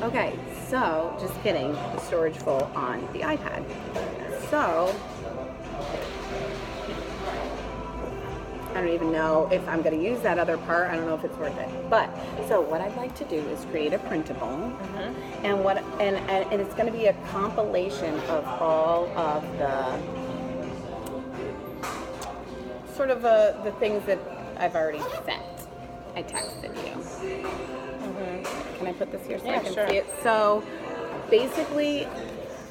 Okay, so just kidding. The storage full on the iPad. So I don't even know if I'm going to use that other part. I don't know if it's worth it. But so what I'd like to do is create a printable, and it's going to be a compilation of all of the sort of the things that I've already sent. I texted you. Can I put this here so I can see it? So basically,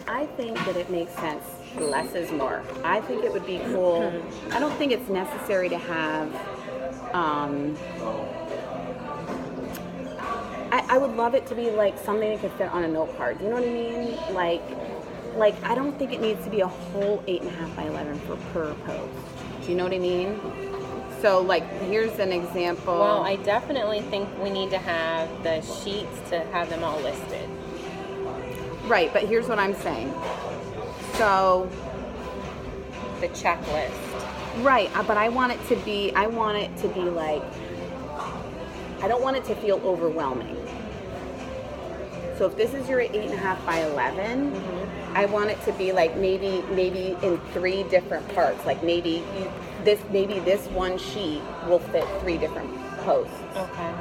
I think that it makes sense. Less is more. I think it would be cool. I don't think it's necessary to have. I would love it to be like something that could fit on a note card. You know what I mean? Like I don't think it needs to be a whole 8.5 by 11 for per post. Do you know what I mean? So like here's an example. Well, I definitely think we need to have the sheets to have them all listed. Right, but here's what I'm saying. So the checklist. Right, but I want it to be like, I don't want it to feel overwhelming. So if this is your 8.5 by 11, I want it to be like maybe in 3 different parts. Like maybe this one sheet will fit 3 different posts. Okay.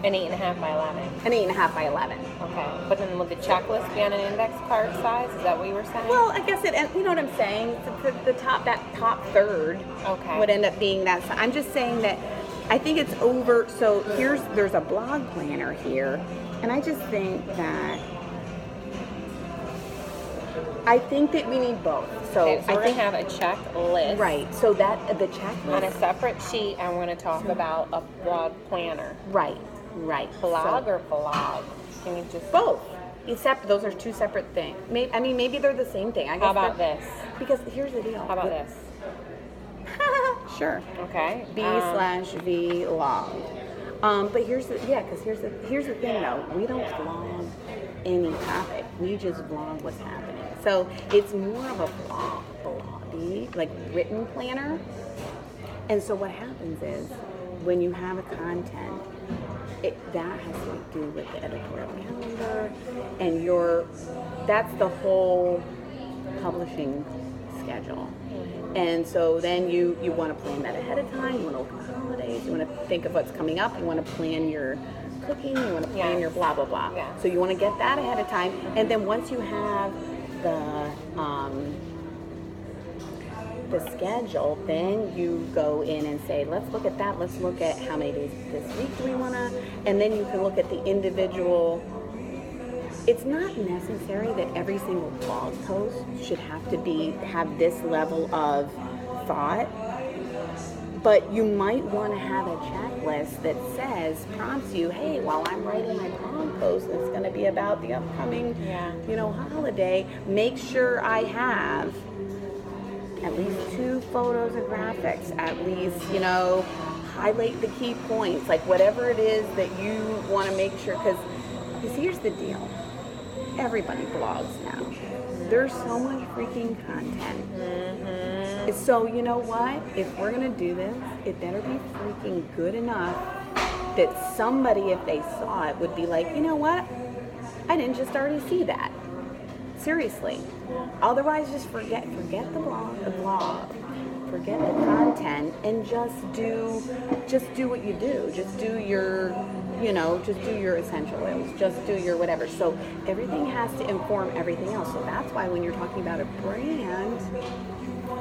An 8.5 by 11. An 8.5 by 11. Okay. But then would the checklist be on an index card size? Is that what you were saying? Well, I guess you know what I'm saying? That top third would end up being that. I'm just saying that I think it's over. So there's a blog planner here. And I just think that we need both. So, we're going to have a checklist. Right. So that the checklist on a separate sheet, and we're going to talk about a blog planner. Right. Blog or blog? Can you just both? Except those are 2 separate things. Maybe they're the same thing. I guess. How about this? Because here's the deal. How about this? Sure. Okay. B/V log. But here's the thing though. We don't vlog any topic. We just vlog what's happening. So it's more of a bloggy, like written planner. And so what happens is when you have a content, that has to do with the editorial calendar, and that's the whole publishing schedule. And so then you want to plan that ahead of time. You want to look at the holidays. You want to think of what's coming up. You want to plan your cooking. You want to plan your blah, blah, blah. Yeah. So you want to get that ahead of time. And then once you have the schedule, then you go in and say, let's look at that. Let's look at how many days this week do we want to. And then you can look at the individual. It's not necessary that every single blog post should have this level of thought, but you might want to have a checklist that prompts you, hey, while I'm writing my blog post, it's going to be about the upcoming, holiday, make sure I have at least 2 photos and graphics, at least, highlight the key points, like whatever it is that you want to make sure, because here's the deal. Everybody blogs now. There's so much freaking content. So you know what? If we're going to do this, it better be freaking good enough that somebody, if they saw it, would be like, you know what? I didn't just already see that. Seriously. Otherwise, just forget the blog, forget the content, and just do what you do. Just do your essential oils, just do your whatever. So everything has to inform everything else. So that's why when you're talking about a brand,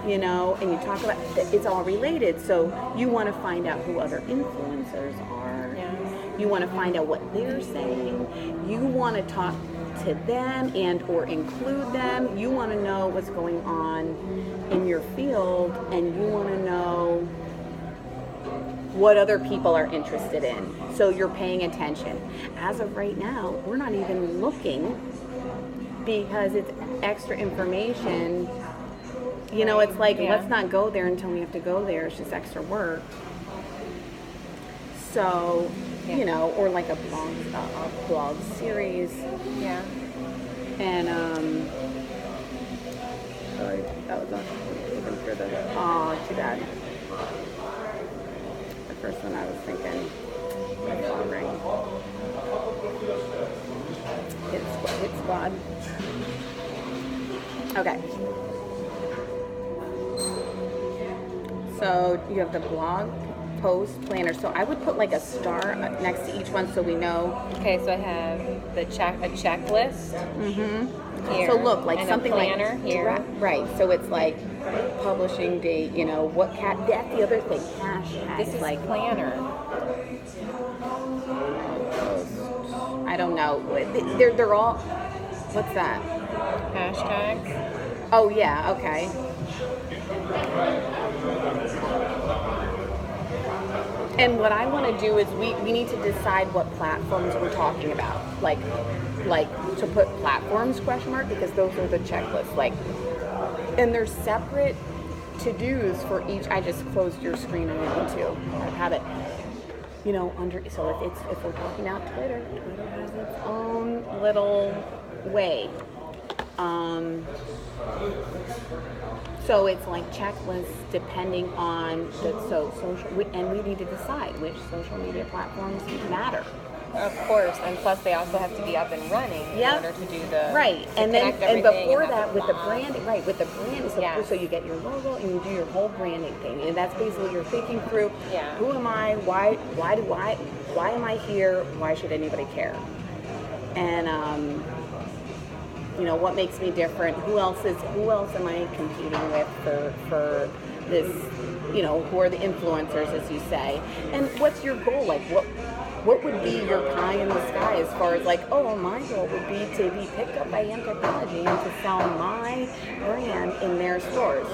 and you talk about, it's all related. So you want to find out who other influencers are. Yeah. You want to find out what they're saying. You want to talk to them and or include them. You want to know what's going on in your field, and you want to know what other people are interested in. So you're paying attention. As of right now, we're not even looking because it's extra information. It's like, let's not go there until we have to go there. It's just extra work. So, or like a blog series. Yeah. And, sorry, that was not even for too bad. The first one I was thinking, my phone rang. God. Okay. So you have the blog post planner. So I would put like a star next to each one so we know. Okay, so I have a checklist. Here, So look, like and something a planner like here. Right. So it's like publishing date. You know what cat? That's the other thing. Hashtag. This is like planner. I don't know. They're all. What's that? Hashtags. Oh yeah. Okay. And what I want to do is we need to decide what platforms we're talking about. Like to put platforms ? Because those are the checklists. Like, and there's separate to-dos for each. I just closed your screen and went into I have it. You know, under so if we're talking about Twitter has its own little way. So it's like checklists depending on the social, and we need to decide which social media platforms matter. Of course, and plus they also have to be up and running in order to do the right. To and then and before that with the blog. branding, right? With the branding, so you get your logo and you do your whole branding thing, and that's basically you're thinking through. Yeah. Who am I? Why am I here? Why should anybody care? And what makes me different? Who else am I competing with for this? Who are the influencers, as you say? And what's your goal? Like, what would be your pie in the sky as far as like, oh, my goal would be to be picked up by Anthropology and to sell my brand in their stores.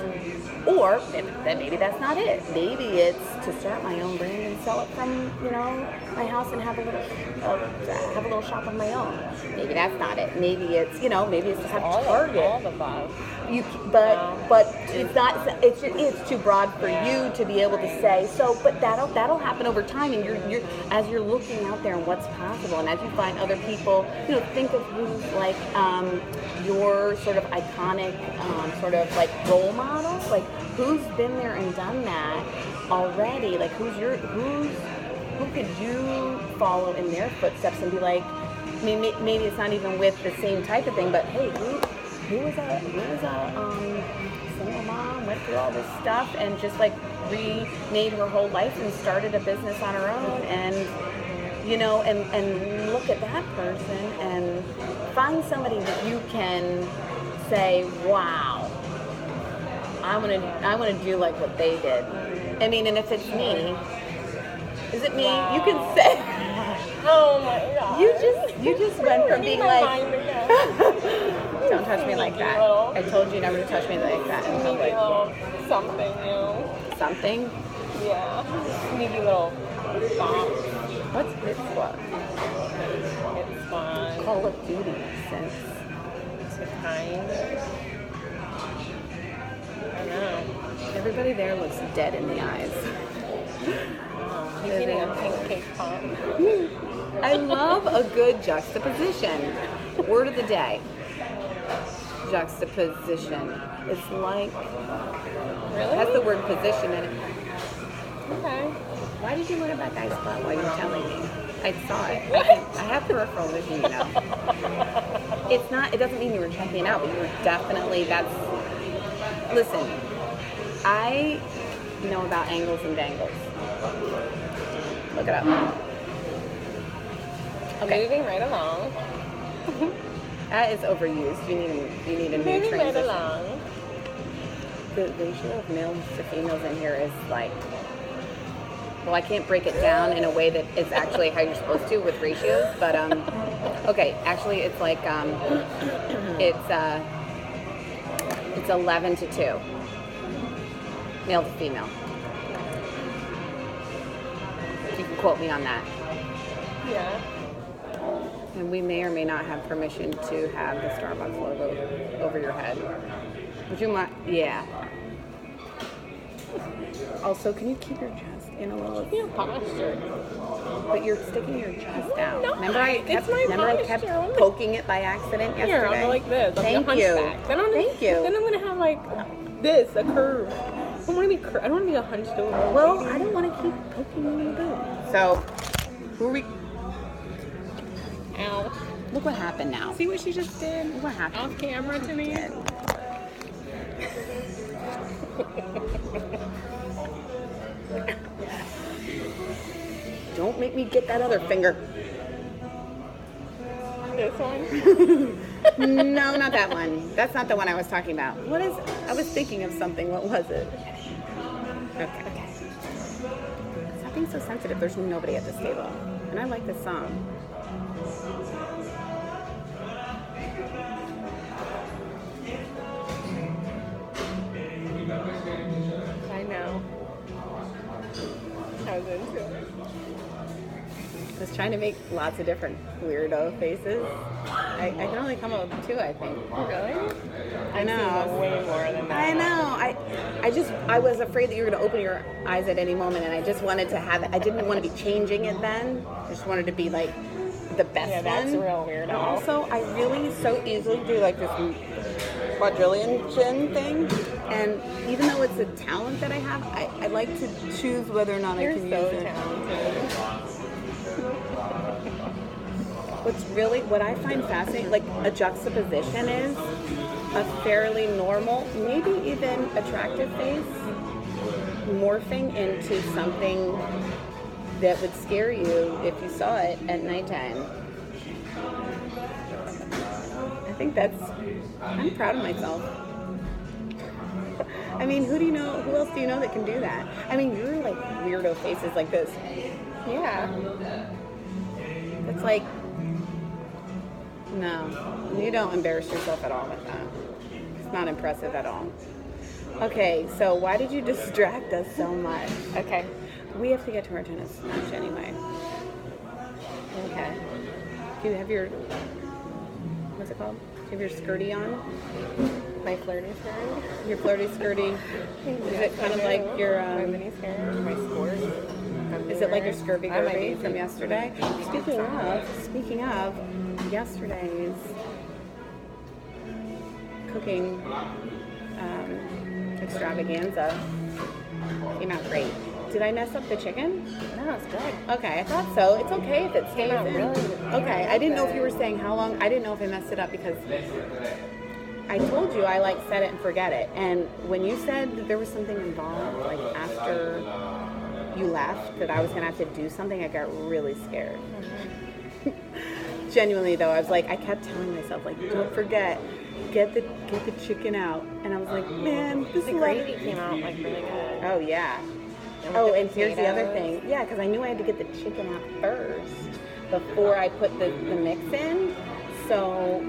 Or maybe that's not it. Maybe it's to start my own brand and sell it from my house and have a little shop of my own. Maybe that's not it. Maybe it's maybe it's to have Target. All the above. But it's not. It's too broad for you to be able to say. So, but that'll happen over time, and you're as you're looking out there and what's possible, and as you find other people, think of who's like your sort of iconic sort of like role model, like who's been there and done that already, like who could you follow in their footsteps and be like, I mean, maybe it's not even with the same type of thing, but hey, who was a single mom, went through all this stuff and just like remade her whole life and started a business on her own, and and look at that person and find somebody that you can say, wow, I want to do like what they did. I mean, and if it's me, is it me? Wow. You can say. Oh my God. You just went from being like, don't touch me like that. I told you never to touch me like that in public. Something, Something? Yeah. Sneaky little bomb. What's Mitzvah? It's fun. Call of Duty since. To kind. I know. Everybody there looks dead in the eyes. He's eating a pink cake pop. I love a good juxtaposition. Word of the day. Juxtaposition. It's like... Really? That's the word position in it. Okay. Why did you learn about Guy's Spot while you were telling me? I saw it. What? I have peripheral vision, It doesn't mean you were checking it out, but you were definitely, listen, I know about angles and dangles. Look it up. Okay. Moving right along. That is overused. You need a new Moving right transition. along. The ratio of males to females in here is like, well, I can't break it down in a way that is actually how you're supposed to with ratios, but okay, actually it's like it's 11 to 2, male to female. You can quote me on that. Yeah. And we may or may not have permission to have the Starbucks logo over your head. Would you mind? Yeah. Also, can you keep your chest in a little? Your posture. But you're sticking your chest out. No, remember I kept posture. poking it by accident yesterday? Here, I'll go like this. Thank you. Thank you. Then I'm gonna have like this, a curve. I don't want to be I don't want to be a hunched over. Well, I don't want to keep poking you in the boob. So, who are we? Ow. Look what happened now. See what she just did? Look what happened. Off camera to me? Don't make me get that other finger. This one? No, not that one. That's not the one I was talking about. I was thinking of something. What was it? Okay. Stop being so sensitive. There's nobody at this table. And I like this song. I know. I was into it. I was trying to make lots of different weirdo faces. I can only come up with 2, I think. Really? I know. Way more than that. I know. I was afraid that you were going to open your eyes at any moment, and I just wanted to have it. I didn't want to be changing it then. I just wanted to be like the best Yeah, that's one. real weird. And also, I really so easily do like this quadrillion chin thing, and even though it's a talent that I have, I like to choose whether or not I can use it. Talented. What I find fascinating, like a juxtaposition is a fairly normal, maybe even attractive face morphing into something that would scare you if you saw it at nighttime. I think I'm proud of myself. I mean, who else do you know that can do that? I mean, you're like weirdo faces like this. Yeah. It's like, no, you don't embarrass yourself at all with that. It's not impressive at all. Okay, so why did you distract us so much? Okay. We have to get to our tennis match anyway. Okay. Do you have your, what's it called? Do you have your skirty on? My flirty skirt. Your flirty skirty. Is it kind of like your, my mini skirt? My sport? is it like your scurvy I might gurvy be. from yesterday? Speaking of yesterday's cooking extravaganza came out great. Did I mess up the chicken? No, it's good. Okay, I thought so. It's okay if it stays Came out in. really Okay, I didn't know if you were saying how long. I didn't know if I messed it up because I told you I like set it and forget it. And when you said that there was something involved, like after you left, that I was gonna have to do something, I got really scared. Genuinely though, I was like, I kept telling myself like, don't forget, get the chicken out. And I was like, man, this The gravy came out like really good. Oh yeah. And with Oh, the and here's the other potatoes. thing. Yeah, because I knew I had to get the chicken out first before I put the mix in. So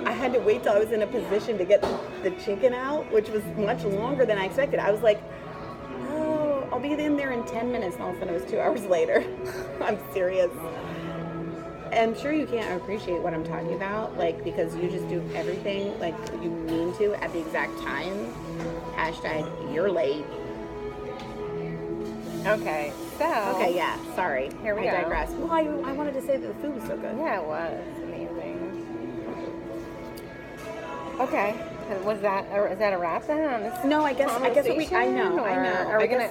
I had to wait till I was in a position to get the chicken out, which was much longer than I expected. I was like, oh, I'll be in there in 10 minutes. And all of a sudden it was 2 hours later. I'm serious. I'm sure you can't appreciate what I'm talking about, like, because you just do everything like you mean to at the exact time. Hashtag you're late. Okay, so. Okay, yeah, sorry. Here we I go. digress. Well, I wanted to say that the food was so good. Yeah, it was amazing. Okay, is that a wrap then on this? No, I guess I know. Or are we gonna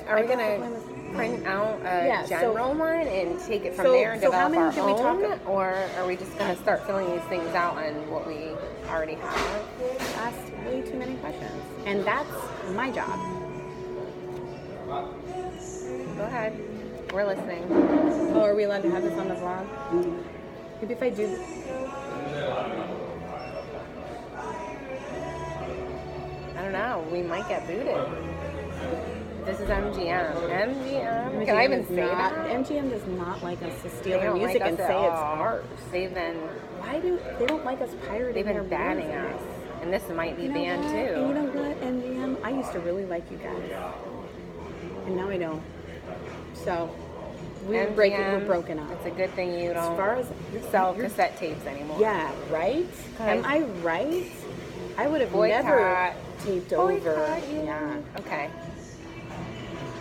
print out a general one and take it from there and develop our own, or are we just gonna start filling these things out on what we already have? Asked way too many questions, and that's my job. Go ahead, we're listening. Oh, are we allowed to have this on the vlog? Maybe if I do. I don't know. We might get booted. This is MGM. MGM. Can I even say that? MGM does not like us to steal They their don't music like and us say at it's all. ours. They've been They don't like us pirating their banning music. us, and this might be You know banned what? too. And you know what, MGM? I used to really like you guys, and now I don't. So we're broken up. It's a good thing you don't As far as sell cassette tapes anymore. Yeah, right? Am I right? I would have Boycott. never taped over. Boycott, Yeah. Okay.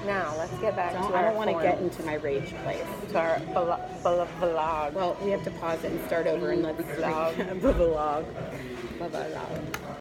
Now let's get back to our I don't want to form. get into my rage place. to our vlog. Well, we have to pause it and start over and let's Vlog. vlog.